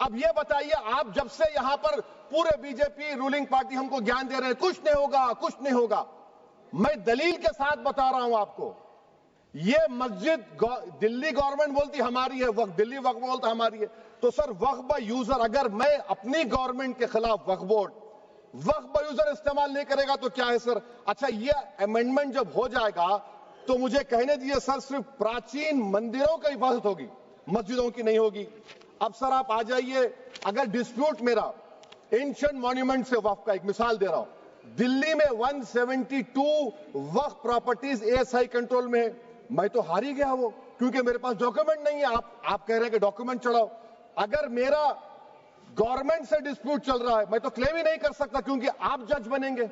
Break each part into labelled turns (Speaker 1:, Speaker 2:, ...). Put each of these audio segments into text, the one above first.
Speaker 1: اب یہ بتائیے, آپ جب سے یہاں پر پورے بی جے پی رولنگ پارٹی ہم کو گیان دے رہے ہیں کچھ نہیں ہوگا, کچھ نہیں ہوگا. میں دلیل کے ساتھ بتا رہا ہوں آپ کو, یہ مسجد دلی گورنمنٹ بولتی ہماری ہے, وقف دلی وقف بولتا ہماری ہے. تو سر وقف با یوزر, اگر میں اپنی گورنمنٹ کے خلاف وقف بورڈ وقف با یوزر استعمال نہیں کرے گا تو کیا ہے سر؟ اچھا یہ امینڈمنٹ جب ہو جائے گا تو مجھے کہنے دیجیے سر, صرف پراچین مندروں کی حفاظت ہوگی, مسجدوں کی نہیں ہوگی. اب سر آپ آ جائیے, اگر ڈسپیوٹ میرا اینشنٹ مانیومنٹ سے وقف کا, ایک مثال دے رہا ہوں, دلی میں 172 وقف پراپرٹیز ASI کنٹرول میں ہے. میں تو ہار ہی گیا وہ, کیونکہ میرے پاس ڈاکیومنٹ نہیں ہے. آپ کہہ رہے ہیں کہ ڈاکیومنٹ چڑھاؤ. اگر میرا گورنمنٹ سے ڈسپیوٹ چل رہا ہے میں تو کلیم ہی نہیں کر سکتا, کیونکہ آپ جج بنیں گے,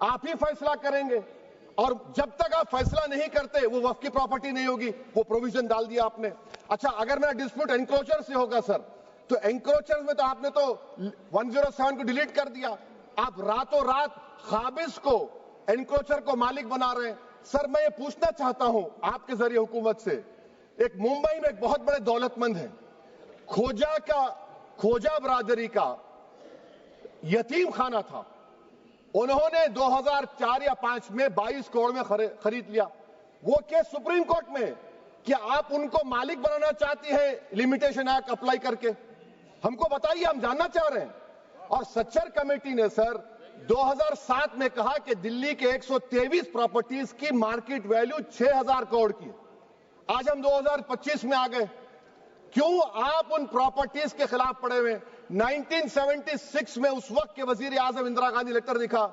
Speaker 1: آپ ہی فیصلہ کریں گے, اور جب تک آپ فیصلہ نہیں کرتے وہ وقف کی پراپرٹی نہیں ہوگی. وہ پروویژن ڈال دیا آپ نے. اچھا اگر میرا ڈسپیوٹ انکروچر سے ہوگا سر, تو انکروچر میں تو آپ نے تو 107 کو ڈیلیٹ کر دیا. آپ راتوں رات قابض کو, انکروچر کو مالک بنا رہے ہیں. سر میں یہ پوچھنا چاہتا ہوں آپ کے ذریعے حکومت سے, ایک ممبئی میں ایک بہت بڑے دولت مند ہیں, کھوجا برادری کا یتیم خانہ تھا, انہوں نے 2004 یا 2005 میں 22 کروڑ میں خرید لیا. وہ کیس سپریم کورٹ میں کہ آپ ان کو مالک بنانا چاہتی ہیں لمیٹیشن ایکٹ اپلائی کر کے, ہم کو بتائیے, ہم جاننا چاہ رہے ہیں. اور سچر کمیٹی نے سر 2007 میں کہا کہ دلی کے 123 پراپرٹیز کی مارکیٹ ویلیو 6000 کروڑ کی. آج ہم 2025 میں آ گئے, کیوں آپ ان پراپرٹیز کے خلاف پڑے ہوئے؟ 1976 میں اس وقت کے وزیر اعظم اندرا گاندھی لیٹر لکھا,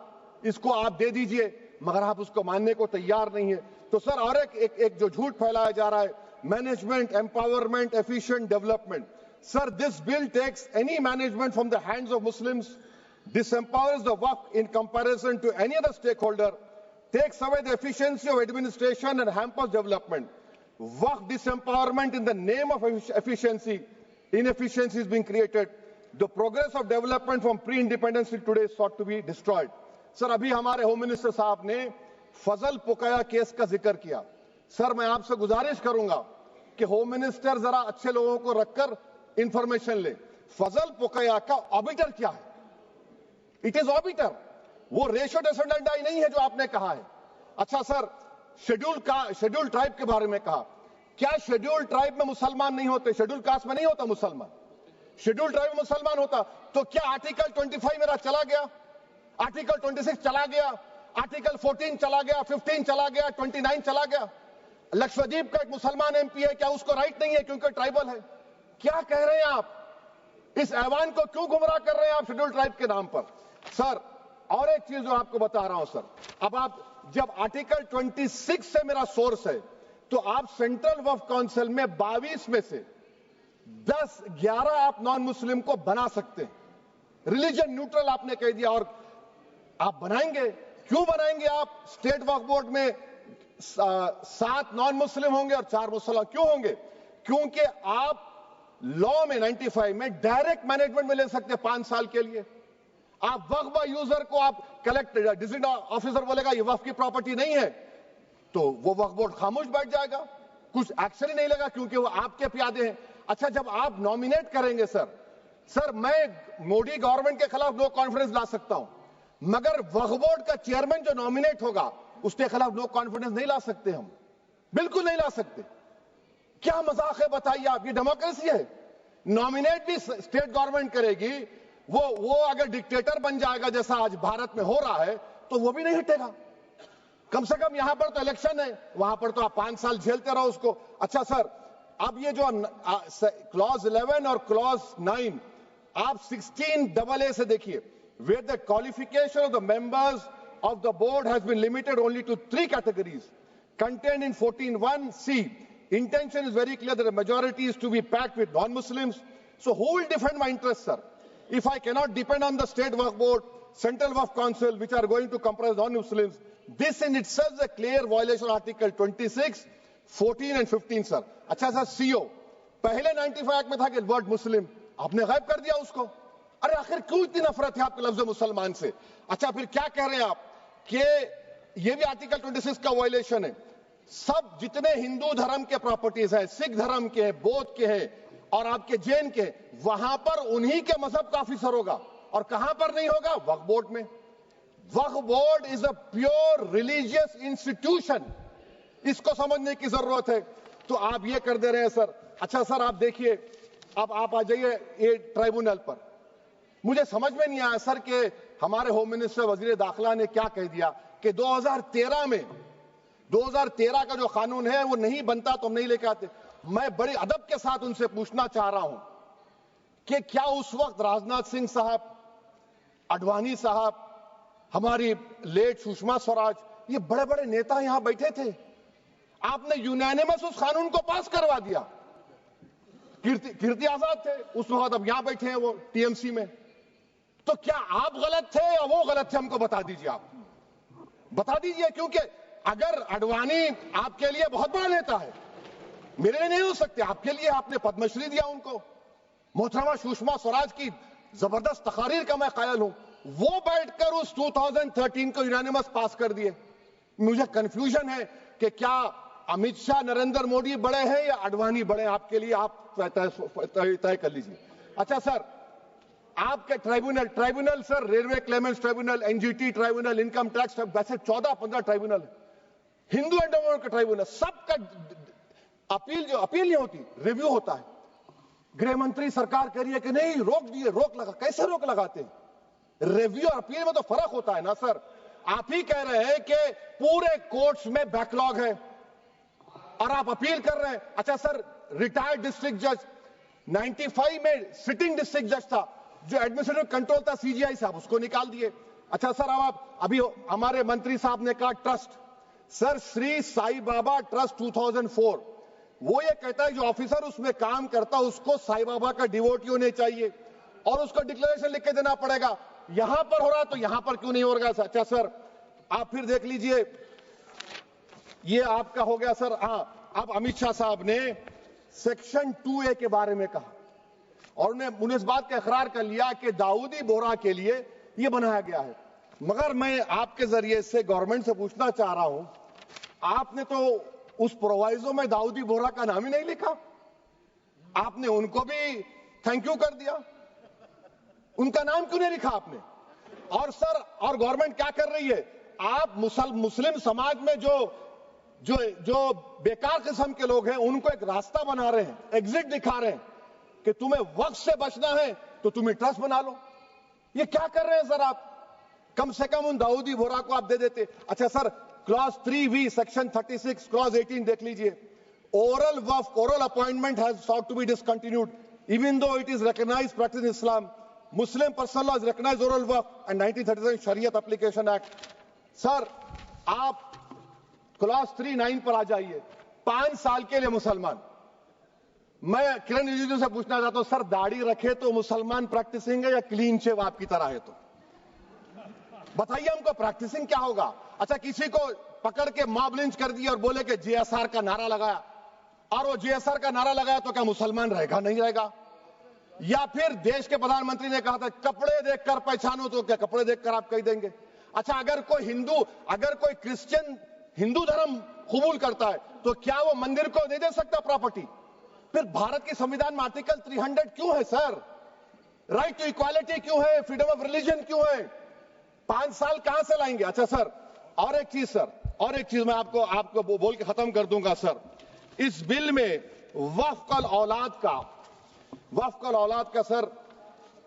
Speaker 1: اس کو آپ دے دیجئے, مگر آپ اس کو ماننے کو تیار نہیں ہے. تو سر اور ایک جو جھوٹ پھیلایا جا رہا ہے, management empowerment efficient development. Sir this bill takes any management from the hands of Muslims, disempowers the Waqf in comparison to any other stakeholder, takes away the efficiency of administration and hampers development. Waqf disempowerment in the name of efficiency, inefficiency is being created. The progress of development from pre-independence till today is sought to be destroyed. سر ابھی ہمارے home minister صاحب نے فضل پوکایا case کا ذکر کیا. سر میں آپ سے گزارش کروں گا کہ ہوم منسٹر ذرا اچھے لوگوں کو رکھ کر انفارمیشن لے. فضل پوکایا کا آبیٹر کیا ہے؟ اٹ از آبیٹر, وہ ریشو ڈیسنڈنٹ نہیں ہے جو آپ نے کہا ہے. اچھا سر شیڈول ٹرائب کے بارے میں کہا, کیا شیڈول ٹرائب میں مسلمان نہیں ہوتے؟ شیڈول کاسٹ میں نہیں ہوتا مسلمان, شیڈول ٹرائب میں مسلمان ہوتا. تو کیا آرٹیکل 25 میرا چلا گیا, آرٹیکل 26 چلا گیا, آرٹیکل 14 چلا گیا, 15 چلا گیا, 29 چلا گیا؟ لکشدیپ کا ایک مسلمان ایم پی ہے, کیا اس کو رائٹ نہیں ہے کیونکہ ٹرائبل ہے؟ کیا کہہ رہے ہیں آپ؟ اس ایوان کو کیوں گمراہ کر رہے ہیں آپ شیڈول ٹرائب کے نام پر؟ سر اور ایک چیز جو آپ کو بتا رہا ہوں سر, اب آپ جب آرٹیکل 26 سے میرا سورس ہے تو آپ سینٹرل وقف کونسل میں 22 میں سے 11 آپ نان مسلم کو بنا سکتے ہیں. ریلیجن نیوٹرل آپ نے کہہ دیا, اور آپ بنائیں گے. کیوں بنائیں گے آپ؟ اسٹیٹ وقف بورڈ میں 7 نان مسلم ہوں گے اور 4 مسلمان. کیوں ہوں گے؟ کیونکہ آپ لا میں 95 میں ڈائریکٹ مینجمنٹ میں لے سکتے 5 سال کے لیے. آپ وقف با یوزر کو آپ کلیکٹر ڈسٹرکٹ آفیسر بولے گا یہ وقف کی پراپرٹی نہیں ہے, تو وہ وقف بورڈ خاموش بیٹھ جائے گا, کچھ ایکشن ہی نہیں لگا, کیونکہ وہ آپ کے پیادے ہیں. اچھا جب آپ نامینیٹ کریں گے سر میں مودی گورنمنٹ کے خلاف نو کانفیڈنس لا سکتا ہوں, مگر وقف بورڈ کا چیئرمین جو نامینیٹ ہوگا اس کے خلاف نو کانفیڈنس نہیں لا سکتے, ہم بالکل نہیں لا سکتے. کیا مذاق ہے بتائیے آپ؟ یہ ڈیموکریسی ہے. نامینیٹ بھی اسٹیٹ گورنمنٹ کرے گی, وہ اگر ڈکٹیٹر بن جائے گا جیسا آج بھارت میں ہو رہا ہے تو وہ بھی نہیں ہٹے گا. کم سے کم یہاں پر تو الیکشن ہے, وہاں پر تو آپ 5 سال جھیلتے رہو اس کو. اچھا سر اب یہ جو کلوز 11 اور کلوز 9 آپ 16AA سے دیکھیے, where the qualification of the members of the board has been limited only to 3 categories contained in 14(1)(c). Intention is very clear that the majority is to be packed with non-Muslims. So who will defend my interests, sir? If I cannot depend on the state waqf board, central waqf council, which are going to comprise non-Muslims, this in itself is a clear violation of Article 26, 14 and 15, sir. اچھا سر CO پہلے 95 میں تھا کہ word مسلم, آپ نے غائب کر دیا اس کو. ارے آخر کیوں اتنی نفرت ہے آپ کے لفظ مسلمان سے؟ اچھا پھر کیا کہہ رہے ہیں آپ کہ یہ بھی آرٹیکل 26 کا وائلیشن ہے. سب جتنے ہندو دھرم کے پراپرٹیز ہیں, سکھ دھرم کے ہیں, بودھ کے ہیں, اور آپ کے جین کے، وہاں پر انہی کے مذہب کا آفیسر ہوگا. اور کہاں پر نہیں ہوگا؟ وقف بورڈ میں. Waqf board is a pure religious institution. اس کو سمجھنے کی ضرورت ہے. تو آپ یہ کر دے رہے ہیں سر. اچھا سر آپ دیکھیے، اب آپ آ جائیے یہ ٹرائبونل پر. مجھے سمجھ میں نہیں آیا سر کہ ہمارے ہوم منسٹر وزیر داخلہ نے کیا کہہ دیا کہ 2013 کا جو قانون ہے وہ نہیں بنتا تو ہم نہیں لے کے آتے. میں بڑے ادب کے ساتھ ان سے پوچھنا چاہ رہا ہوں کہ کیا اس وقت راجناتھ سنگھ صاحب، اڈوانی صاحب، ہماری لیٹ سشما سوراج، یہ بڑے بڑے نیتا یہاں بیٹھے تھے؟ آپ نے یونینیمس اس قانون کو پاس کروا دیا. کیرتی آزاد تھے اس وقت، اب یہاں بیٹھے ہیں وہ ٹی ایم سی میں. تو کیا آپ غلط تھے یا وہ غلط تھے؟ ہم کو بتا دیجیے. آپ بتا دیجیے، کیونکہ اگر اڈوانی آپ کے لیے بہت بڑا نیتا ہے، میرے لیے نہیں ہو سکتے. آپ کے لیے آپ نے پدم شری دیا ان کو. محترمہ سشما سوراج کی زبردست تقاریر کا میں قائل ہوں. وہ بیٹھ کر اس 2013 کو یونینیمس پاس کر دیے. مجھے کنفیوژن ہے کہ کیا امت شاہ، نریندر مودی بڑے ہیں یا اڈوانی بڑے ہیں؟ آپ کے لیے آپ طے کر لیجیے. اچھا سر، آپ کے tribunal sir, railway claimants tribunal, N G T tribunal, income tax, ویسے 14-15 ٹرائبونل ہے. ہندو اینڈ کا ٹرائبونل، سب کا اپیل نہیں ہوتی، ریویو ہوتا ہے. گرہ منتری سرکار کہہ رہی ہے کہ نہیں روک دیے، روک لگا. کیسے روک لگاتے ہیں؟ ریویو اور اپیل میں تو فرق ہوتا ہے نا سر. آپ ہی کہہ رہے ہیں کہ پورے کورٹس میں بیک لاگ ہے اور آپ اپیل کر رہے ہیں. اچھا سر، ریٹائرڈ ڈسٹرکٹ جج 95 میں سٹنگ ڈسٹرکٹ جج تھا، جو ایڈمنسٹریٹو کنٹرول تھا سی جی آئی صاحب، اس کو نکال دیے. اچھا سر، ابھی ہمارے منتری صاحب نے کہا ٹرسٹ. سر، شری سائی بابا ٹرسٹ 2004، وہ یہ کہتا ہے جو آفیسر اس میں کام کرتا اس کو سائی بابا کا ڈیووٹی ہونے چاہیے اور اس کو ڈکلیریشن لکھ کے دینا پڑے گا. یہاں پر ہو رہا تو یہاں پر کیوں نہیں ہو رہا؟ اچھا سر، آپ پھر دیکھ لیجئے، یہ آپ کا ہو گیا سر. ہاں، اب امت شاہ صاحب نے سیکشن 2A کے بارے میں کہا اور انہوں نے اس بات کا اقرار کر لیا کہ داؤدی بورہ کے لیے یہ بنایا گیا ہے. مگر میں آپ کے ذریعے سے گورنمنٹ سے پوچھنا چاہ رہا ہوں، آپ نے تو اس پرووائزو میں داؤدی بورہ کا نام ہی نہیں لکھا. آپ نے ان کو بھی تھینک یو کر دیا، ان کا نام کیوں نہیں لکھا آپ نے؟ اور سر، اور گورنمنٹ کیا کر رہی ہے؟ آپ مسلم سماج میں جو بیکار قسم کے لوگ ہیں ان کو ایک راستہ بنا رہے ہیں، ایگزٹ دکھا رہے ہیں کہ تمہیں وقت سے بچنا ہے تو تمہیں ٹرسٹ بنا لو. یہ کیا کر رہے ہیں سر آپ؟ کم سے کم ان داؤدی بورہ کو آپ دے دیتے. اچھا سر، کلاس 3V سیکشن 36 کلاس 18 دیکھ لیجئے. Oral وقف، oral appointment has sought to be discontinued even though it is recognized practice in Islam. Muslim personal law has recognized oral وقف and 1937 Shariat Application Act. سر، آپ کلاس 3-9 پر آ جائیے. 5 سال کے لیے مسلمان. میں کرن رجیجو سے پوچھنا چاہتا ہوں سر، داڑھی رکھے تو مسلمان پریکٹسنگ ہے یا کلین شیو آپ کی طرح ہے؟ تو بتائیے ہم کو پریکٹسنگ کیا ہوگا؟ اچھا، کسی کو پکڑ کے ماب لنچ کر دیا اور بولے کہ جے ایس آر کا نعرہ لگایا، اور وہ جے ایس آر کا نعرہ لگایا تو کیا مسلمان رہے گا؟ نہیں رہے گا. یا پھر دیش کے پردھان منتری نے کہا تھا کپڑے دیکھ کر پہچانو، تو کیا کپڑے دیکھ کر آپ کہہ دیں گے؟ اچھا، اگر کوئی کرسچن ہندو دھرم قبول کرتا ہے تو کیا وہ مندر کو نہیں دے سکتا پراپرٹی؟ پھر بھارت کی سمویدھان میں آرٹیکل 300 کیوں ہے سر؟ رائٹ ٹو ایکوالٹی کیوں ہے؟ فریڈم آف ریلیجن کیوں ہے؟ 5 سال کہاں سے لائیں گے؟ اچھا سر، اور ایک چیز میں آپ کو بول کے ختم کر دوں گا سر. اس بل میں وقف الاولاد کا سر،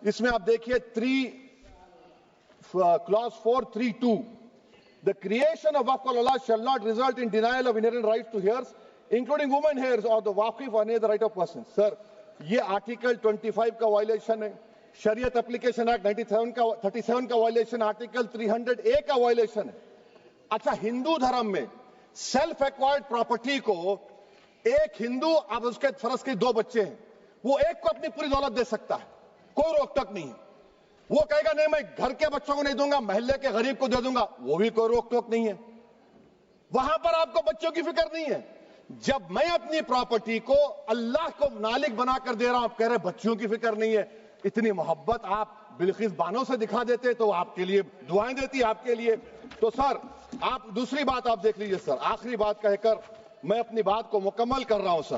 Speaker 1: اس میں آپ دیکھیے clause 432، the creation of waqf al-aulad shall not result in denial of inherent rights to heirs including women heirs or the waqif or any other right of person. سر، یہ آرٹیکل 25 کا وائلیشن ہے، شریعت اپلیکیشن ایکٹ 37 کا violation, article 300A کا violation ہے. اچھا، ہندو دھرم میں سیلف ایکوائرڈ پراپرٹی کو ایک ہندو، اب اس کے فرض کے 2 بچے ہیں، وہ ایک کو اپنی پوری دولت دے سکتا ہے، کوئی روک ٹوک نہیں ہے. وہ کہے گا نہیں میں گھر کے بچوں کو نہیں دوں گا، محلے کے غریب کو دے دوں گا، وہ بھی کوئی روک ٹوک نہیں ہے. وہاں پر آپ کو بچوں کی فکر نہیں ہے. جب میں اپنی پراپرٹی کو اللہ کو مالک بنا کر دے رہا ہوں، آپ کہہ رہے بچوں کی فکر نہیں ہے. اتنی محبت آپ بلقیس بانو سے دکھا دیتے تو آپ کے لیے دعائیں دیتی آپ کے لیے. تو سر، آپ دوسری بات آپ دیکھ لیجئے سر، آخری بات کہہ کر میں اپنی بات کو مکمل کر رہا ہوں سر.